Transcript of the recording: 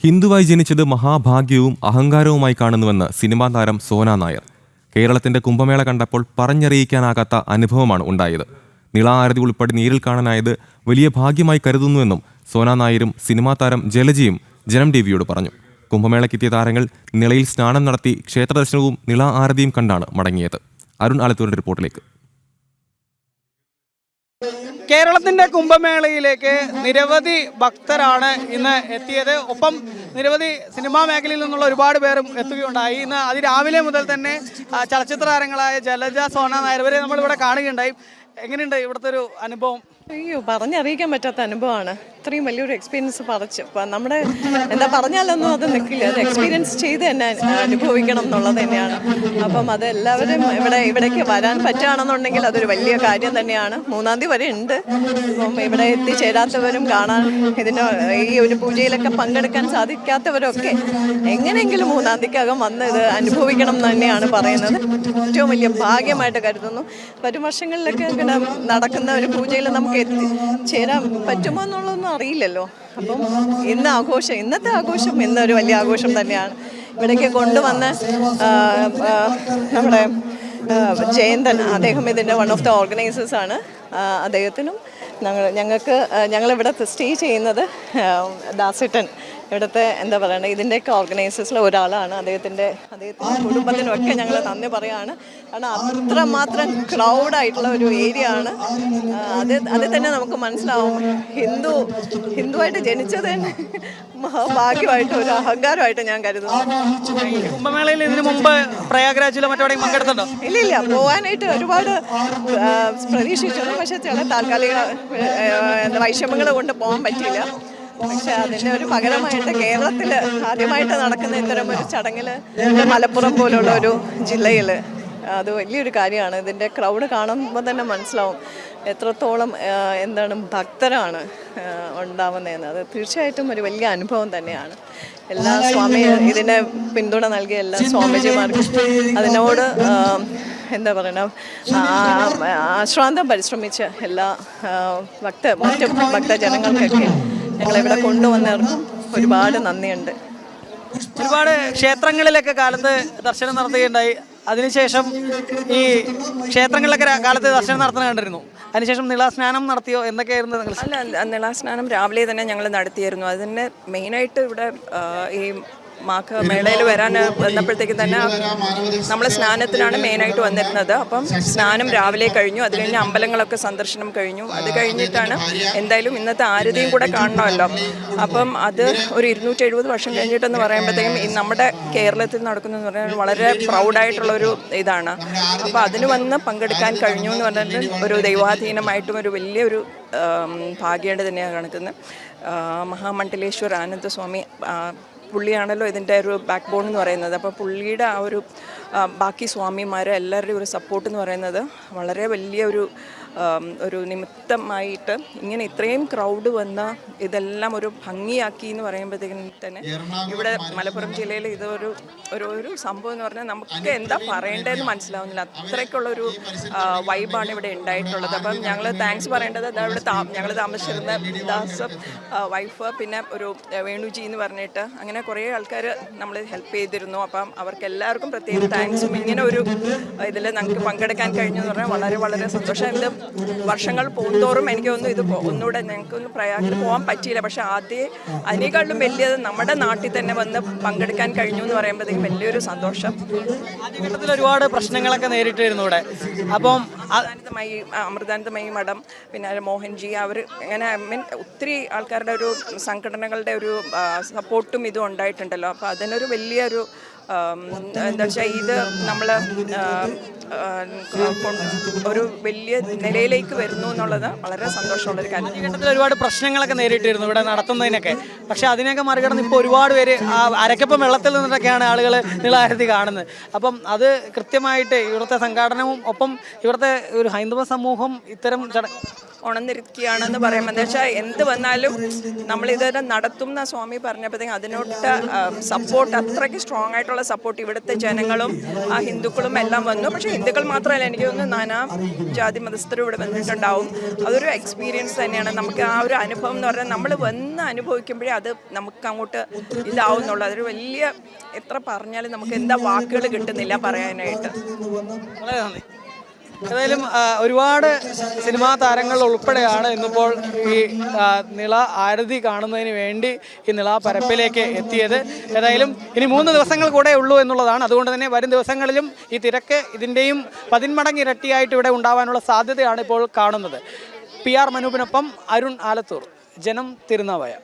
ഹിന്ദുവായി ജനിച്ചത് മഹാഭാഗ്യവും അഹങ്കാരവുമായി കാണുന്നുവെന്ന് സിനിമാ താരം സോന നായർ. കേരളത്തിന്റെ കുംഭമേള കണ്ടപ്പോൾ പറഞ്ഞറിയിക്കാനാകാത്ത അനുഭവമാണ് ഉണ്ടായത്. നിള ആരതി ഉൾപ്പെടെ നേരിൽ കാണാനായത് വലിയ ഭാഗ്യമായി കരുതുന്നുവെന്നും സോന നായരും സിനിമാ താരം ജലജയും ജനം ടിവിയോട് പറഞ്ഞു. കുംഭമേളയ്ക്കെത്തിയ താരങ്ങൾ നിളയിൽ സ്നാനം നടത്തി ക്ഷേത്രദർശനവും നിള ആരതിയും കണ്ടാണ് മടങ്ങിയത്. അരുൺ ആലത്തൂരിന്റെ റിപ്പോർട്ടിലേക്ക്. കേരളത്തിൻ്റെ കുംഭമേളയിലേക്ക് നിരവധി ഭക്തരാണ് ഇന്ന് എത്തിയത്. ഒപ്പം നിരവധി സിനിമാ മേഖലയിൽ നിന്നുള്ള ഒരുപാട് പേരും എത്തുകയുണ്ടായി. ഇന്ന് അതിരാവിലെ മുതൽ തന്നെ ചലച്ചിത്ര താരങ്ങളായ ജലജ, സോന നായർ വരെ നമ്മളിവിടെ കാണുകയുണ്ടായി. എങ്ങനെയുണ്ട് ഇവിടുത്തെ ഒരു അനുഭവം? അയ്യോ, പറഞ്ഞറിയിക്കാൻ പറ്റാത്ത അനുഭവമാണ്. ഇത്രയും വലിയൊരു എക്സ്പീരിയൻസ് നമ്മുടെ എന്താ പറഞ്ഞാലൊന്നും അത് നിൽക്കില്ല. അത് എക്സ്പീരിയൻസ് ചെയ്ത് തന്നെ അനുഭവിക്കണം എന്നുള്ളത് തന്നെയാണ്. അപ്പം അത് എല്ലാവരും ഇവിടേക്ക് വരാൻ പറ്റുകയാണെന്നുണ്ടെങ്കിൽ അതൊരു വലിയ കാര്യം തന്നെയാണ്. 3-ാം തീയതി വരെ ഉണ്ട്. അപ്പം ഇവിടെ എത്തിച്ചേരാത്തവരും കാണാൻ ഈ ഒരു പൂജയിലൊക്കെ പങ്കെടുക്കാൻ സാധിക്കാത്തവരൊക്കെ എങ്ങനെയെങ്കിലും 3-ാം തീയതിക്കകം വന്ന് ഇത് അനുഭവിക്കണം എന്ന് തന്നെയാണ് പറയുന്നത്. ഏറ്റവും വലിയ ഭാഗ്യമായിട്ട് കരുതുന്നു. വരും വർഷങ്ങളിലൊക്കെ ഇങ്ങനെ നടക്കുന്ന ഒരു പൂജയിൽ നമുക്ക് എത്തിച്ചേരാൻ പറ്റുമോ എന്നുള്ളതൊന്നും അറിയില്ലല്ലോ. അപ്പം ഇന്നത്തെ ആഘോഷം ഇന്നൊരു വലിയ ആഘോഷം തന്നെയാണ്. ഇവിടേക്ക് കൊണ്ടുവന്ന് നമ്മുടെ ജയന്തൻ, അദ്ദേഹം ഇതിൻ്റെ വൺ ഓഫ് ദ ഓർഗനൈസേഴ്സാണ്. അദ്ദേഹത്തിനും ഞങ്ങളിവിടെ സ്റ്റേ ചെയ്യുന്നത് ദാസേട്ടൻ, ഇവിടുത്തെ എന്താ പറയുക, ഇതിൻ്റെയൊക്കെ ഓർഗനൈസേഴ്സിലെ ഒരാളാണ്. അദ്ദേഹത്തിൻ്റെ കുടുംബത്തിനൊക്കെ ഞങ്ങൾ നന്ദി പറയുകയാണ്. കാരണം അത്രമാത്രം ക്രൗഡായിട്ടുള്ള ഒരു ഏരിയ ആണ്. അത് തന്നെ നമുക്ക് മനസ്സിലാവും ഹിന്ദുവായിട്ട് ജനിച്ചത് തന്നെ ഭാഗ്യമായിട്ട് ഒരു അഹങ്കാരമായിട്ട് ഞാൻ കരുതുന്നു. കുംഭമേളയിൽ ഇതിനു മുമ്പ് പ്രയാഗ്രാജിലോ മറ്റോടെയും പങ്കെടുത്തുണ്ടോ? ഇല്ല, പോകാനായിട്ട് ഒരുപാട് പ്രതീക്ഷിച്ചിരുന്നു. പക്ഷെ ചില താൽക്കാലിക വൈഷമ്യങ്ങൾ കൊണ്ട് പോകാൻ പറ്റിയില്ല. പക്ഷെ അതിൻ്റെ ഒരു പകരമായിട്ട് കേരളത്തിൽ ആദ്യമായിട്ട് നടക്കുന്ന ഇത്തരം ഒരു ചടങ്ങിൽ മലപ്പുറം പോലുള്ള ഒരു ജില്ലയിൽ അത് വലിയൊരു കാര്യമാണ്. ഇതിൻ്റെ ക്രൗഡ് കാണുമ്പോൾ തന്നെ മനസ്സിലാവും എത്രത്തോളം ഭക്തരാണ് ഉണ്ടാവുന്നതെന്ന്. അത് തീർച്ചയായിട്ടും ഒരു വലിയ അനുഭവം തന്നെയാണ്. എല്ലാ ഇതിനെ പിന്തുണ നൽകിയ എല്ലാ സ്വാമിജിമാർക്കും അതിനോട് എന്താ പറയുക, ആശ്രാന്തം പരിശ്രമിച്ച് എല്ലാ മറ്റ് ഭക്തജനങ്ങൾക്കൊക്കെ ഞങ്ങളിവിടെ കൊണ്ടുവന്നവർക്കും ഒരുപാട് നന്ദിയുണ്ട്. ഒരുപാട് ക്ഷേത്രങ്ങളിലൊക്കെ കാലത്ത് ദർശനം നടത്തുകയുണ്ടായി. അതിനുശേഷം ഈ ക്ഷേത്രങ്ങളിലൊക്കെ കാലത്ത് ദർശനം നടത്തുന്ന കണ്ടിരുന്നു. അതിനുശേഷം നിളാസ്നാനം നടത്തിയോ? എന്തൊക്കെയായിരുന്നു? അല്ല, നിളാസ്നാനം രാവിലെ തന്നെ ഞങ്ങൾ നടത്തിയായിരുന്നു. അതിന് മെയിനായിട്ട് ഇവിടെ ഈ മേളയിൽ വരാൻ വന്നപ്പോഴത്തേക്കും തന്നെ നമ്മൾ സ്നാനത്തിനാണ് മെയിനായിട്ട് വന്നിരുന്നത്. അപ്പം സ്നാനം രാവിലെ കഴിഞ്ഞു. അത് കഴിഞ്ഞ് അമ്പലങ്ങളൊക്കെ സന്ദർശനം കഴിഞ്ഞു. അത് കഴിഞ്ഞിട്ടാണ് എന്തായാലും ഇന്നത്തെ ആരതിയും കൂടെ കാണണമല്ലോ. അപ്പം അത് ഒരു 270 വർഷം കഴിഞ്ഞിട്ടെന്ന് പറയുമ്പോഴത്തേക്കും നമ്മുടെ കേരളത്തിൽ നടക്കുന്നതെന്ന് പറഞ്ഞാൽ വളരെ പ്രൗഡായിട്ടുള്ളൊരു ഇതാണ്. അപ്പോൾ അതിന് വന്ന് പങ്കെടുക്കാൻ കഴിഞ്ഞു എന്ന് പറഞ്ഞാൽ ഒരു ദൈവാധീനമായിട്ടും ഒരു വലിയൊരു ഭാഗ്യമായിട്ട് തന്നെയാണ് കാണിക്കുന്നത്. മഹാമണ്ഡലേശ്വർ ആനന്ദസ്വാമി പുള്ളിയാണല്ലോ ഇതിൻ്റെ ഒരു ബാക്ക് ബോൺ എന്ന് പറയുന്നത്. അപ്പോൾ പുള്ളിയുടെ ആ ഒരു ബാക്കി സ്വാമിമാരെ എല്ലാവരുടെയും ഒരു സപ്പോർട്ട് എന്ന് പറയുന്നത് വളരെ വലിയൊരു നിമിത്തമായിട്ട് ഇങ്ങനെ ഇത്രയും ക്രൗഡ് വന്ന് ഇതെല്ലാം ഒരു ഭംഗിയാക്കി എന്ന് പറയുമ്പോഴത്തേക്കും തന്നെ ഇവിടെ മലപ്പുറം ജില്ലയിൽ ഇതൊരു സംഭവം എന്ന് പറഞ്ഞാൽ നമുക്ക് എന്താ പറയേണ്ടതെന്ന് മനസ്സിലാവുന്നില്ല. അത്രയ്ക്കുള്ളൊരു വൈബാണ് ഇവിടെ ഉണ്ടായിട്ടുള്ളത്. അപ്പം ഞങ്ങൾ താങ്ക്സ് പറയേണ്ടത് ഇവിടെ ഞങ്ങൾ താമസിച്ചിരുന്ന ദാസ് വൈഫ്, പിന്നെ ഒരു വേണുജി എന്ന് പറഞ്ഞിട്ട് അങ്ങനെ കുറേ ആൾക്കാർ നമ്മൾ ഹെൽപ്പ് ചെയ്തിരുന്നു. അപ്പം അവർക്ക് എല്ലാവർക്കും പ്രത്യേകം താങ്ക്സും. ഇങ്ങനെ ഒരു ഇതിൽ ഞങ്ങൾക്ക് പങ്കെടുക്കാൻ കഴിഞ്ഞു എന്ന് പറഞ്ഞാൽ വളരെ വളരെ സന്തോഷം. ഇത് വർഷങ്ങൾ പോകുന്തോറും എനിക്ക് തോന്നുന്നു ഇത് ഒന്നുകൂടെ ഞങ്ങൾക്കൊന്നും പ്രയാഗിൽ പോകാൻ പറ്റിയില്ല. പക്ഷെ അതിനേക്കാളും വലിയത് നമ്മുടെ നാട്ടിൽ തന്നെ വന്ന് പങ്കെടുക്കാൻ കഴിഞ്ഞു എന്ന് പറയുമ്പോഴത്തേക്കും വലിയൊരു സന്തോഷം. ആദ്യഘട്ടത്തിൽ ഒരുപാട് പ്രശ്നങ്ങളൊക്കെ നേരിട്ടിരുന്നു ഇവിടെ. അപ്പം അമൃതാനന്ദമയി മഠം, പിന്നെ മോഹൻജി, അവർ അങ്ങനെ ഒത്തിരി ആൾക്കാരുടെ ഒരു സംഘടനകളുടെ ഒരു സപ്പോർട്ടും ഇതും ഉണ്ടായിട്ടുണ്ടല്ലോ. അപ്പോൾ അതിനൊരു വലിയൊരു എന്താ വെച്ചാൽ ഇത് നമ്മൾ ഒരു വലിയ നിലയിലേക്ക് വരുന്നു എന്നുള്ളത് വളരെ സന്തോഷമുള്ളൊരു കാര്യം. ആദ്യഘട്ടത്തിൽ ഒരുപാട് പ്രശ്നങ്ങളൊക്കെ നേരിട്ടിരുന്നു ഇവിടെ നടത്തുന്നതിനൊക്കെ. പക്ഷെ അതിനൊക്കെ മറികടന്ന് ഇപ്പോൾ ഒരുപാട് പേര് അരക്കപ്പം വെള്ളത്തിൽ നിന്നിട്ടൊക്കെയാണ് ആളുകൾ നിളാരതി കാണുന്നത്. അപ്പം അത് കൃത്യമായിട്ട് ഇവിടുത്തെ സംഘാടനവും ഒപ്പം ഇവിടുത്തെ ഒരു ഹൈന്ദവ സമൂഹം ഇത്തരം ഉണർന്നിരിക്കുകയാണെന്ന് പറയുമ്പോൾ എന്താ വെച്ചാൽ എന്ത് വന്നാലും നമ്മളിതുവരെ നടത്തുന്ന സ്വാമി പറഞ്ഞപ്പോഴത്തേക്കും അതിനോട്ട് സപ്പോർട്ട്, അത്രയ്ക്ക് സ്ട്രോങ് ആയിട്ടുള്ള സപ്പോർട്ട് ഇവിടുത്തെ ജനങ്ങളും ഹിന്ദുക്കളും എല്ലാം വന്നു. പക്ഷേ ഹിന്ദുക്കൾ മാത്രമല്ല, എനിക്ക് തോന്നുന്നു നാനാ ജാതി മതസ്ഥരും ഇവിടെ വന്നിട്ടുണ്ടാവും. അതൊരു എക്സ്പീരിയൻസ് തന്നെയാണ്. നമുക്ക് ആ ഒരു അനുഭവം എന്ന് പറഞ്ഞാൽ നമ്മൾ വന്ന് അനുഭവിക്കുമ്പോഴേ അത് നമുക്ക് അങ്ങോട്ട് ഇതാവുന്നുള്ളൂ. അതൊരു വലിയ, എത്ര പറഞ്ഞാലും നമുക്ക് എന്താ വാക്കുകൾ കിട്ടുന്നില്ല പറയാനായിട്ട്. വളരെ നന്ദി. ഏതായാലും ഒരുപാട് സിനിമാ താരങ്ങൾ ഉൾപ്പെടെയാണ് ഇന്നിപ്പോൾ ഈ നിള ആരതി കാണുന്നതിന് വേണ്ടി ഈ നിള പരപ്പിലേക്ക് എത്തിയത്. ഏതായാലും ഇനി 3 ദിവസങ്ങൾ കൂടെ ഉള്ളൂ എന്നുള്ളതാണ്. അതുകൊണ്ട് തന്നെ വരും ദിവസങ്ങളിലും ഈ തിരക്ക് ഇതിൻ്റെയും 10 മടങ്ങ് ഇരട്ടിയായിട്ട് ഇവിടെ ഉണ്ടാവാനുള്ള സാധ്യതയാണ് ഇപ്പോൾ കാണുന്നത്. PR മനൂപിനൊപ്പം അരുൺ ആലത്തൂർ, ജനം, തിരുനാവായ.